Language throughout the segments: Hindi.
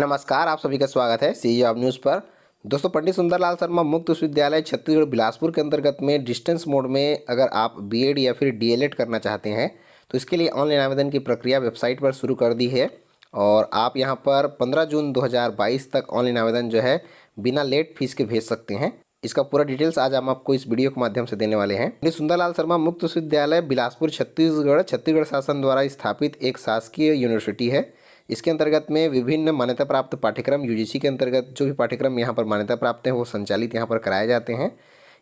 नमस्कार, आप सभी का स्वागत है सी जॉब न्यूज़ पर। दोस्तों, पंडित सुंदरलाल शर्मा मुक्त विश्वविद्यालय छत्तीसगढ़ बिलासपुर के अंतर्गत में डिस्टेंस मोड में अगर आप बीएड या फिर डीएलएड करना चाहते हैं तो इसके लिए ऑनलाइन आवेदन की प्रक्रिया वेबसाइट पर शुरू कर दी है और आप यहां पर 15 जून 2022 तक ऑनलाइन आवेदन जो है बिना लेट फीस के भेज सकते हैं। इसका पूरा डिटेल्स आज हम आपको इस वीडियो के माध्यम से देने वाले हैं। पंडित सुंदरलाल शर्मा मुक्त विश्वविद्यालय बिलासपुर छत्तीसगढ़ शासन द्वारा स्थापित एक शासकीय यूनिवर्सिटी है। इसके अंतर्गत में विभिन्न मान्यता प्राप्त पाठ्यक्रम यूजीसी के अंतर्गत जो भी पाठ्यक्रम यहाँ पर मान्यता प्राप्त हैं वो संचालित यहाँ पर कराए जाते हैं।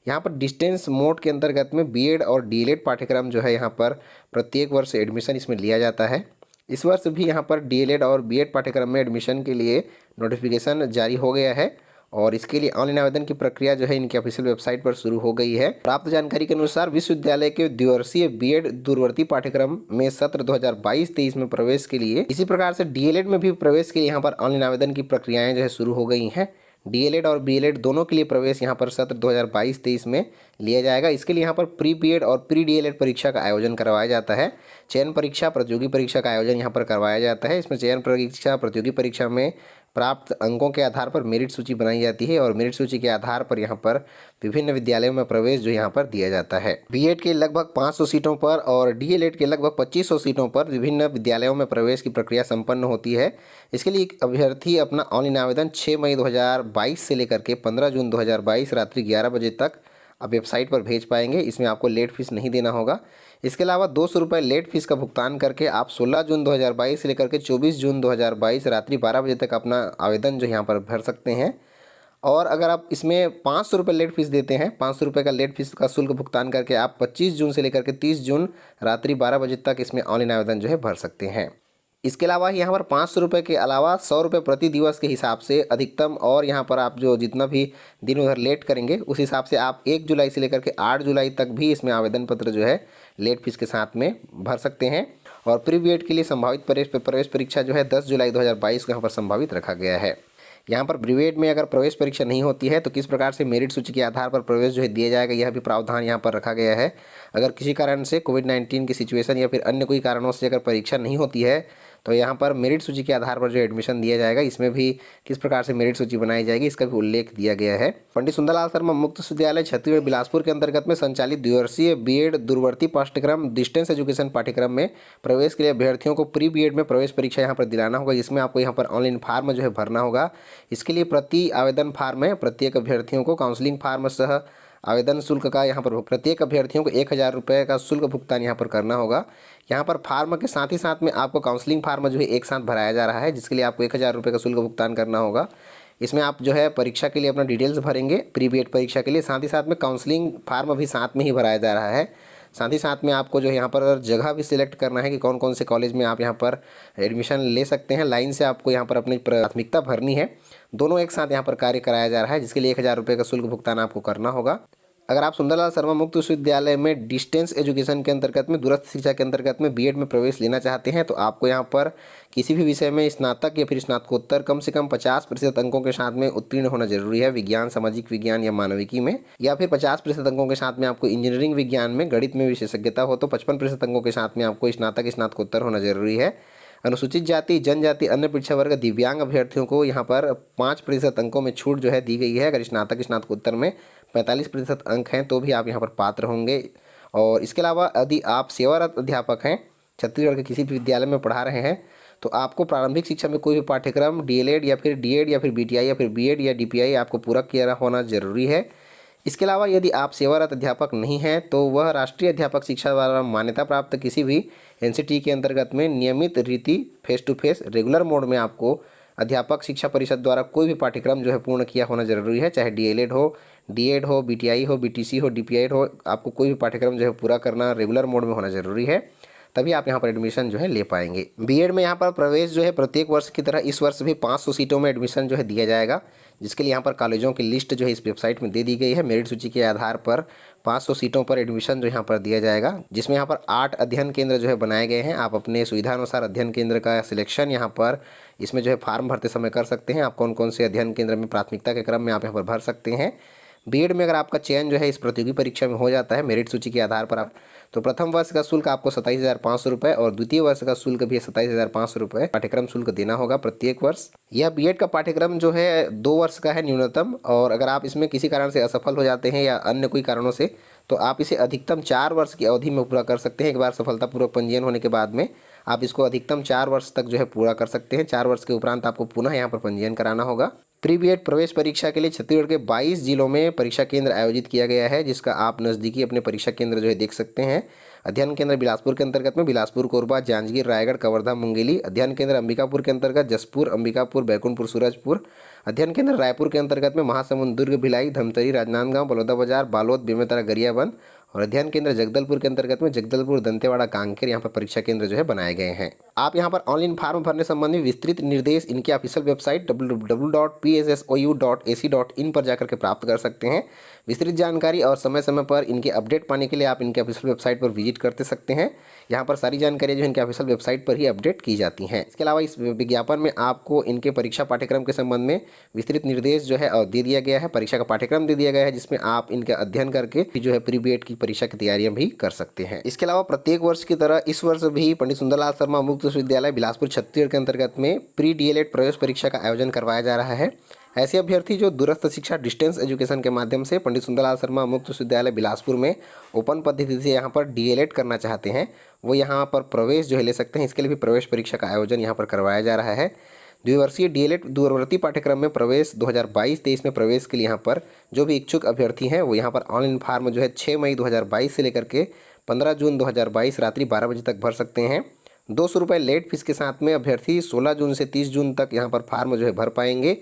यहाँ पर डिस्टेंस मोड के अंतर्गत में बीएड और डीएलएड पाठ्यक्रम जो है यहाँ पर प्रत्येक वर्ष एडमिशन इसमें लिया जाता है। इस वर्ष भी यहाँ पर डीएलएड और बीएड पाठ्यक्रम में एडमिशन के लिए नोटिफिकेशन जारी हो गया है और इसके लिए ऑनलाइन आवेदन की प्रक्रिया जो है इनकी ऑफिशियल वेबसाइट पर शुरू हो गई है। प्राप्त जानकारी के अनुसार विश्वविद्यालय के द्विवर्षीय बीएड दूरवर्ती पाठ्यक्रम में सत्र 2022-23 में प्रवेश के लिए, इसी प्रकार से डीएलएड में भी प्रवेश के लिए यहाँ पर ऑनलाइन आवेदन की प्रक्रियाएं जो है शुरू हो गई हैं। डीएलएड और बीएलएड दोनों के लिए प्रवेश यहाँ पर सत्र 2022-23 में लिया जाएगा। इसके लिए यहाँ पर प्री बीएड और प्री डीएलएड परीक्षा का आयोजन करवाया जाता है। चयन परीक्षा, प्रतियोगी परीक्षा का आयोजन यहाँ पर करवाया जाता है। इसमें चयन परीक्षा, प्रतियोगी परीक्षा में प्राप्त अंकों के आधार पर मेरिट सूची बनाई जाती है और मेरिट सूची के आधार पर यहाँ पर विभिन्न विद्यालयों में प्रवेश जो यहाँ पर दिया जाता है। बीएड के लगभग 500 सीटों पर और डीएलएड के लगभग 2500 सीटों पर विभिन्न विद्यालयों में प्रवेश की प्रक्रिया संपन्न होती है। इसके लिए अभ्यर्थी अपना ऑनलाइन आवेदन 6 मई 2022 से लेकर के 15 जून 2022 रात्रि 11 बजे तक आप वेबसाइट पर भेज पाएंगे। इसमें आपको लेट फीस नहीं देना होगा। इसके अलावा 200 रुपये लेट फीस का भुगतान करके आप 16 जून 2022 से लेकर के 24 जून 2022 रात्रि 12 बजे तक अपना आवेदन जो यहाँ पर भर सकते हैं। और अगर आप इसमें 500 रुपये लेट फीस देते हैं, 500 रुपये का लेट फीस का शुल्क भुगतान करके आप 25 जून से लेकर के 30 जून रात्रि 12 बजे तक इसमें ऑनलाइन आवेदन जो है भर सकते हैं। इसके अलावा यहाँ पर 500 रुपये के अलावा 100 रुपये प्रति दिवस के हिसाब से अधिकतम, और यहाँ पर आप जो जितना भी दिन उधर लेट करेंगे उस हिसाब से आप 1 जुलाई से लेकर के 8 जुलाई तक भी इसमें आवेदन पत्र जो है लेट फीस के साथ में भर सकते हैं। और प्री बीएड के लिए संभावित प्रवेश परीक्षा जो है 10 जुलाई 2022 को यहाँ पर संभावित रखा गया है। यहाँ पर बीएड में अगर प्रवेश परीक्षा नहीं होती है तो किस प्रकार से मेरिट सूची के आधार पर प्रवेश जो है दिया जाएगा, यह भी प्रावधान यहाँ पर रखा गया है। अगर किसी कारण से कोविड-19 की सिचुएशन या फिर अन्य कोई कारणों से अगर परीक्षा नहीं होती है तो यहाँ पर मेरिट सूची के आधार पर जो एडमिशन दिया जाएगा, इसमें भी किस प्रकार से मेरिट सूची बनाई जाएगी इसका भी उल्लेख दिया गया है। पंडित सुंदरलाल शर्मा मुक्त विश्वविद्यालय छत्तीसगढ़ बिलासपुर के अंतर्गत में संचालित द्विवर्षीय बीएड दूरवर्ती पाठ्यक्रम डिस्टेंस एजुकेशन पाठ्यक्रम में प्रवेश के लिए अभ्यर्थियों को प्री बीएड में प्रवेश परीक्षा यहाँ पर दिलाना होगा, जिसमें आपको यहाँ पर ऑनलाइन फार्म जो है भरना होगा। इसके लिए प्रति आवेदन फार्म में प्रत्येक अभ्यर्थियों को काउंसलिंग फार्म सह आवेदन शुल्क का यहाँ पर प्रत्येक अभ्यर्थियों को 1000 रुपये का शुल्क भुगतान यहाँ पर करना होगा। यहाँ पर फार्म के साथ ही साथ में आपको काउंसलिंग फार्म जो है एक साथ भराया जा रहा है, जिसके लिए आपको 1000 रुपये का शुल्क भुगतान करना होगा। इसमें आप जो है परीक्षा के लिए अपना डिटेल्स भरेंगे प्री बीएड परीक्षा के लिए, साथ ही साथ में काउंसलिंग फार्म भी साथ में ही भराया जा रहा है। साथ ही साथ में आपको जो है यहाँ पर जगह भी सिलेक्ट करना है कि कौन कौन से कॉलेज में आप यहाँ पर एडमिशन ले सकते हैं। लाइन से आपको यहाँ पर अपनी प्राथमिकता भरनी है। दोनों एक साथ यहाँ पर कार्य कराया जा रहा है, जिसके लिए 1000 रुपये का शुल्क भुगतान आपको करना होगा। अगर आप सुंदरलाल शर्मा मुक्त विश्वविद्यालय में डिस्टेंस एजुकेशन के अंतर्गत में दूरस्थ शिक्षा के अंतर्गत में बीएड में प्रवेश लेना चाहते हैं तो आपको यहाँ पर किसी भी विषय में स्नातक या फिर स्नातकोत्तर कम से कम 50% अंकों के साथ में उत्तीर्ण होना जरूरी है। विज्ञान, सामाजिक विज्ञान या मानविकी में, या फिर 50% अंकों के साथ में आपको इंजीनियरिंग विज्ञान में गणित में विशेषज्ञता हो तो 55% अंकों के साथ में आपको स्नातक स्नातकोत्तर होना जरूरी है। अनुसूचित जाति, जनजाति, अन्य पिछड़ा वर्ग, दिव्यांग अभ्यर्थियों को यहाँ पर 5% अंकों में छूट जो है दी गई है। अगर स्नातक स्नातकोत्तर में 45% अंक हैं तो भी आप यहाँ पर पात्र होंगे। और इसके अलावा यदि आप सेवारत अध्यापक हैं, छत्तीसगढ़ के किसी भी विद्यालय में पढ़ा रहे हैं तो आपको प्रारंभिक शिक्षा में कोई भी पाठ्यक्रम डीएलएड या फिर डीएड या फिर बीटीआई या फिर बीएड या डीपीआई आपको पूरा किया होना जरूरी है। इसके अलावा यदि आप सेवारत अध्यापक नहीं हैं तो वह राष्ट्रीय अध्यापक शिक्षा द्वारा मान्यता प्राप्त किसी भी एनसीटी के अंतर्गत में नियमित रीति face to face regular mode में आपको अध्यापक शिक्षा परिषद द्वारा कोई भी पाठ्यक्रम जो है पूर्ण किया होना जरूरी है। चाहे डीएलएड हो, डीएड हो, बीटीआई हो, बीटीसी हो, डीपीआई हो, आपको कोई भी पाठ्यक्रम जो है पूरा करना रेगुलर मोड में होना जरूरी है, तभी आप यहाँ पर एडमिशन जो है ले पाएंगे। बीएड में यहाँ पर प्रवेश जो है प्रत्येक वर्ष की तरह इस वर्ष भी 500 सीटों में एडमिशन जो है दिया जाएगा, जिसके लिए यहाँ पर कॉलेजों की लिस्ट जो है इस वेबसाइट में दे दी गई है। मेरिट सूची के आधार पर 500 सीटों पर एडमिशन जो यहाँ पर दिया जाएगा, जिसमें यहाँ पर 8 अध्ययन केंद्र जो है बनाए गए हैं। आप अपने सुविधानुसार अध्ययन केंद्र का सिलेक्शन यहाँ पर इसमें जो है फार्म भरते समय कर सकते हैं। आप कौन कौन से अध्ययन केंद्र में प्राथमिकता के क्रम में आप यहाँ पर भर सकते हैं। बीएड में अगर आपका चयन जो है इस प्रतियोगी परीक्षा में हो जाता है मेरिट सूची के आधार पर आप, तो प्रथम वर्ष का शुल्क आपको 27,500 रुपये और द्वितीय वर्ष का शुल्क भी 27,500 रुपये पाठ्यक्रम शुल्क देना होगा प्रत्येक वर्ष। यह बीएड का पाठ्यक्रम जो है 2 वर्ष का है न्यूनतम, और अगर आप इसमें किसी कारण से असफल हो जाते हैं या अन्य कोई कारणों से, तो आप इसे अधिकतम 4 वर्ष की अवधि में पूरा कर सकते हैं। एक बार सफलतापूर्वक पंजीयन होने के बाद में आप इसको अधिकतम 4 वर्ष तक जो है पूरा कर सकते हैं। 4 वर्ष के उपरांत आपको पुनः यहाँ पर पंजीयन कराना होगा। प्री बीएड प्रवेश परीक्षा के लिए छत्तीसगढ़ के 22 जिलों में परीक्षा केंद्र आयोजित किया गया है, जिसका आप नज़दीकी अपने परीक्षा केंद्र जो है देख सकते हैं। अध्ययन केंद्र बिलासपुर के अंतर्गत में बिलासपुर, कोरबा, जांजगीर, रायगढ़, कवर्धा, मुंगेली। अध्ययन केंद्र अंबिकापुर के अंतर्गत जसपुर, अंबिकापुर, बैकुंठपुर, सूरजपुर। अध्ययन केंद्र रायपुर के अंतर्गत में महासमुंद, दुर्ग, भिलाई, धमतरी, राजनांदगांव, बलौदाबाजार, बालोद, बेमेतरा, गरियाबंद। और अध्ययन केंद्र जगदलपुर के अंतर्गत में जगदलपुर, दंतेवाड़ा, कांकेर यहाँ पर परीक्षा केंद्र जो है बनाए गए हैं। आप यहाँ पर ऑनलाइन फॉर्म भरने संबंधी विस्तृत निर्देश इनके ऑफिशियल वेबसाइट www.pssoU.ac.in पर जाकर के प्राप्त कर सकते हैं। विस्तृत जानकारी और समय समय पर इनके अपडेट पाने के लिए आप इनके ऑफिशियल वेबसाइट पर विजिट करते सकते हैं। यहाँ पर सारी जानकारी जो इनके ऑफिशियल वेबसाइट पर ही अपडेट की जाती हैं। इसके अलावा इस विज्ञापन में आपको इनके परीक्षा पाठ्यक्रम के संबंध में विस्तृत निर्देश जो है दे दिया गया है, परीक्षा का पाठ्यक्रम दे दिया गया है, जिसमें आप इनका अध्ययन करके जो है प्री बीएड की परीक्षा की तैयारियां भी कर सकते हैं। इसके अलावा प्रत्येक वर्ष की तरह इस वर्ष भी पंडित सुंदरलाल शर्मा मुक्त विश्वविद्यालय बिलासपुर छत्तीसगढ़ के अंतर्गत में प्री डीएलएड प्रवेश परीक्षा का आयोजन करवाया जा रहा है। ऐसे अभ्यर्थी जो दूरस्थ शिक्षा डिस्टेंस एजुकेशन के माध्यम से पंडित सुंदरलाल शर्मा मुक्त विश्वविद्यालय बिलासपुर में ओपन पद्धति से यहाँ पर डीएलएड करना चाहते हैं, वो यहाँ पर प्रवेश जो है ले सकते हैं। इसके लिए भी प्रवेश परीक्षा का आयोजन यहाँ पर करवाया जा रहा है। द्विवर्षीय डीएलएड दूरवर्ती पाठ्यक्रम में प्रवेश 2022-23 में प्रवेश के लिए यहाँ पर जो भी इच्छुक अभ्यर्थी हैं वो यहाँ पर ऑनलाइन फॉर्म जो है 6 मई 2022 से लेकर के 15 जून 2022 रात्रि 12 बजे तक भर सकते हैं। 200 रुपये लेट फीस के साथ में अभ्यर्थी 16 जून से 30 जून तक यहाँ पर फॉर्म जो है भर पाएंगे।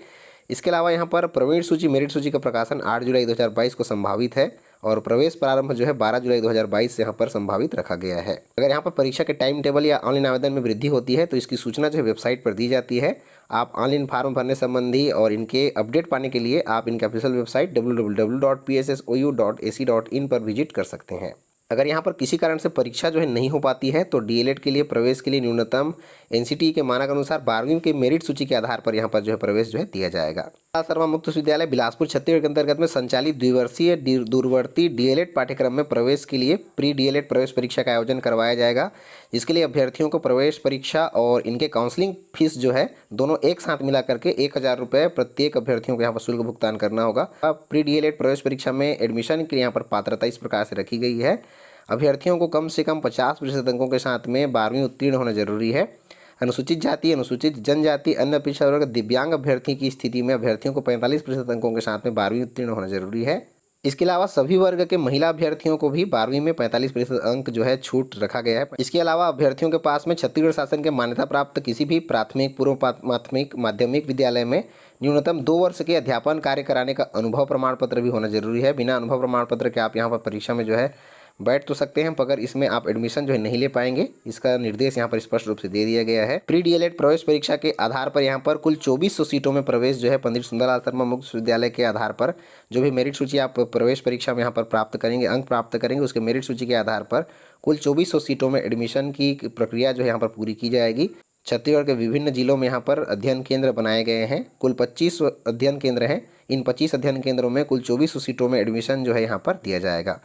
इसके अलावा यहाँ पर प्रवेश सूची मेरिट सूची का प्रकाशन 8 जुलाई 2022 को संभावित है और प्रवेश प्रारंभ जो है 12 जुलाई 2022 से यहाँ पर संभावित रखा गया है। अगर यहाँ पर परीक्षा के टाइम टेबल या ऑनलाइन आवेदन में वृद्धि होती है तो इसकी सूचना जो है वेबसाइट पर दी जाती है। आप ऑनलाइन फॉर्म भरने संबंधी और इनके अपडेट पाने के लिए आप इनके ऑफिशियल वेबसाइट www.pssoU.ac.in पर विजिट कर सकते हैं। अगर यहाँ पर किसी कारण से परीक्षा जो है नहीं हो पाती है तो डीएलएड के लिए प्रवेश के लिए न्यूनतम एनसीटी के मानक अनुसार 12वीं के मेरिट सूची के आधार पर यहाँ पर जो है प्रवेश जो है दिया जाएगा। शर्मा मुक्त विश्वविद्यालय बिलासपुर छत्तीसगढ़ के अंतर्गत में संचालित द्विवर्षीय दूरवर्ती डीएलएड पाठ्यक्रम में प्रवेश के लिए प्री डीएलएड प्रवेश परीक्षा का आयोजन करवाया जाएगा, जिसके लिए अभ्यर्थियों को प्रवेश परीक्षा और इनके काउंसलिंग फीस जो है दोनों एक साथ मिला करके 1000 रुपये प्रत्येक अभ्यर्थियों को यहाँ पर शुल्क भुगतान करना होगा। प्री डीएलएड प्रवेश परीक्षा में एडमिशन के लिए यहाँ पर पात्रता इस प्रकार से रखी गई है। अभ्यर्थियों को कम से कम 50% अंकों के साथ में 12वीं उत्तीर्ण होना जरूरी है। अनुसूचित जाति, अनुसूचित जनजाति, अन्य पिछड़ा वर्ग, दिव्यांग अभ्यर्थी की स्थिति में अभ्यर्थियों को 45% अंकों के साथ में 12वीं उत्तीर्ण होना जरूरी है। इसके अलावा सभी वर्ग के महिला अभ्यर्थियों को भी 12वीं में 45% अंक जो है छूट रखा गया है। इसके अलावा अभ्यर्थियों के पास में छत्तीसगढ़ शासन के मान्यता प्राप्त किसी भी प्राथमिक, पूर्व प्राथमिक, माध्यमिक विद्यालय में न्यूनतम 2 वर्ष के अध्यापन कार्य कराने का अनुभव प्रमाण पत्र भी होना जरूरी है। बिना अनुभव प्रमाण पत्र के आप यहाँ पर परीक्षा में जो है बैठ तो सकते हैं, मगर इसमें आप एडमिशन जो है नहीं ले पाएंगे। इसका निर्देश यहाँ पर स्पष्ट रूप से दे दिया गया है। प्री डीएलएड प्रवेश परीक्षा के आधार पर यहाँ पर कुल 2400 सीटों में प्रवेश जो है पंडित सुंदरलाल शर्मा मुक्त विश्वविद्यालय के आधार पर जो भी मेरिट सूची आप प्रवेश परीक्षा में यहाँ पर प्राप्त करेंगे, अंक प्राप्त करेंगे, उसके मेरिट सूची के आधार पर कुल 2400 सीटों में एडमिशन की प्रक्रिया जो है यहाँ पर पूरी की जाएगी। छत्तीसगढ़ के विभिन्न जिलों में यहाँ पर अध्ययन केंद्र बनाए गए हैं। कुल 25 अध्ययन केंद्र हैं। इन 25 अध्ययन केंद्रों में कुल 2400 सीटों में एडमिशन जो है यहाँ पर दिया जाएगा।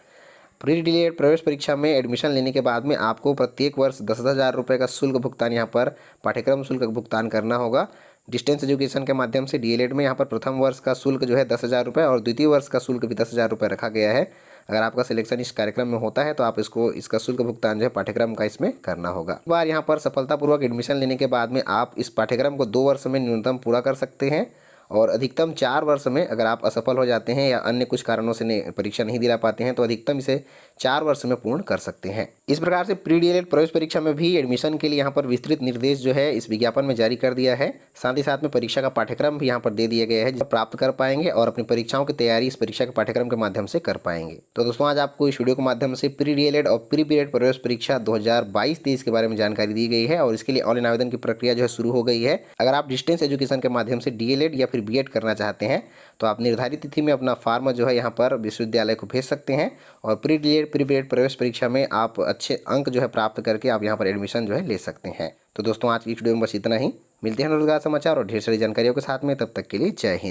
प्री डीएलएड प्रवेश परीक्षा में एडमिशन लेने के बाद में आपको प्रत्येक वर्ष 10,000 रुपये का शुल्क भुगतान यहाँ पर पाठ्यक्रम शुल्क भुगतान करना होगा। डिस्टेंस एजुकेशन के माध्यम से डीएलएड में यहाँ पर प्रथम वर्ष का शुल्क जो है 10,000 रुपये और द्वितीय वर्ष का शुल्क भी 10,000 रुपये रखा गया है। अगर आपका सिलेक्शन इस कार्यक्रम में होता है तो आप इसका शुल्क भुगतान जो है पाठ्यक्रम का इसमें करना होगा। एक बार यहाँ पर सफलतापूर्वक एडमिशन लेने के बाद में आप इस पाठ्यक्रम को 2 वर्ष में न्यूनतम पूरा कर सकते हैं और अधिकतम 4 वर्ष में अगर आप असफल हो जाते हैं या अन्य कुछ कारणों से परीक्षा नहीं दिला पाते हैं तो अधिकतम इसे 4 वर्ष में पूर्ण कर सकते हैं। इस प्रकार से प्री डीएलएड प्रवेश परीक्षा में भी एडमिशन के लिए यहाँ पर विस्तृत निर्देश जो है इस विज्ञापन में जारी कर दिया है। साथ ही साथ में परीक्षा का पाठ्यक्रम भी यहाँ पर दे दिया गया है, जिसे प्राप्त कर पाएंगे और अपनी परीक्षाओं की तैयारी इस परीक्षा के पाठ्यक्रम के माध्यम से कर पाएंगे। तो दोस्तों आज आपको इस वीडियो के माध्यम से प्री डीएलएड और प्री बीएड प्रवेश परीक्षा 2022-23 के बारे में जानकारी दी गई है और इसके लिए ऑनलाइन आवेदन की प्रक्रिया जो है शुरू हो गई है। अगर आप डिस्टेंस एजुकेशन के माध्यम से डीएलएड या फिर बीएड करना चाहते हैं तो आप निर्धारित तिथि में अपना फॉर्म जो है यहाँ पर विश्वविद्यालय को भेज सकते हैं और प्री डीएलएड प्री बीएड प्रवेश परीक्षा में आप अच्छे अंक जो है प्राप्त करके आप यहाँ पर एडमिशन जो है ले सकते हैं। तो दोस्तों आज की वीडियो में बस इतना ही। मिलते हैं रोजगार समाचार और ढेर सारी जानकारियों के साथ में, तब तक के लिए जय हिंद।